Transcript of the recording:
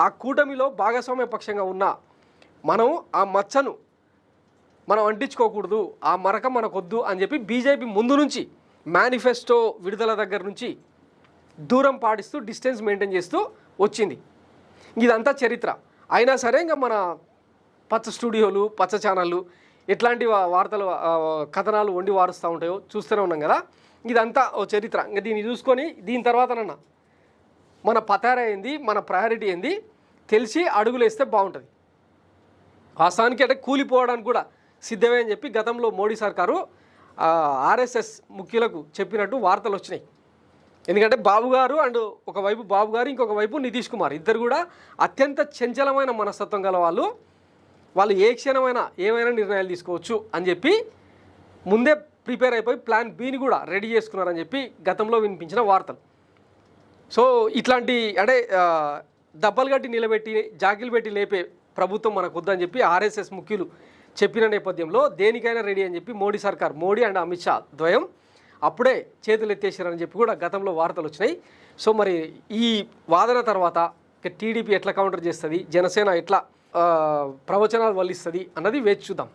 ఆ కూటమిలో భాగస్వామ్య పక్షంగా ఉన్న మనం ఆ మచ్చను మనం అంటించుకోకూడదు, ఆ మరక మనకొద్దు అని చెప్పి బీజేపీ ముందు నుంచి మేనిఫెస్టో విడుదల దగ్గర నుంచి దూరం పాటిస్తూ డిస్టెన్స్ మెయింటైన్ చేస్తూ వచ్చింది. ఇదంతా చరిత్ర. అయినా సరే ఇంకా మన పచ్చ స్టూడియోలు, పచ్చ ఛానళ్ళు ఎట్లాంటి వార్తలు కథనాలు వండి వారుస్తూ ఉంటాయో చూస్తూనే ఉన్నాం కదా. ఇదంతా ఓ చరిత్ర. ఇంకా దీన్ని చూసుకొని దీని తర్వాతనన్నా మన పతార ఏంది, మన ప్రయారిటీ ఏంది తెలిసి అడుగులు వేస్తే బాగుంటుంది. వాస్తవానికి అంటే కూలిపోవడానికి కూడా సిద్ధమే అని చెప్పి గతంలో మోడీ సర్కారు ఆర్ఎస్ఎస్ ముఖ్యులకు చెప్పినట్టు వార్తలు వచ్చినాయి. ఎందుకంటే బాబు గారు అండ్ ఒకవైపు బాబు గారు, ఇంకొక వైపు నితీష్ కుమార్ ఇద్దరు కూడా అత్యంత చంచలమైన మనస్తత్వం గల వాళ్ళు ఏ క్షణమైనా ఏమైనా నిర్ణయాలు తీసుకోవచ్చు అని చెప్పి ముందే ప్రిపేర్ అయిపోయి ప్లాన్ బిని కూడా రెడీ చేసుకున్నారని చెప్పి గతంలో వినిపించిన వార్తలు. సో ఇట్లాంటి అంటే దెబ్బలు గట్టి నిలబెట్టి జాకిలు పెట్టి లేపే ప్రభుత్వం మనకు వద్దని చెప్పి ఆర్ఎస్ఎస్ ముఖ్యులు చెప్పిన నేపథ్యంలో దేనికైనా రెడీ అని చెప్పి మోడీ సర్కార్, మోడీ అండ్ అమిత్ షా ద్వయం అప్పుడే చేతులు ఎత్తేసారని చెప్పి కూడా గతంలో వార్తలు వచ్చినాయి. సో మరి ఈ వాదన తర్వాత టీడీపీ ఎట్లా కౌంటర్ చేస్తుంది, జనసేన ఎట్లా ప్రవచనాలు వల్లిస్తుంది అన్నది వేచి చూద్దాం.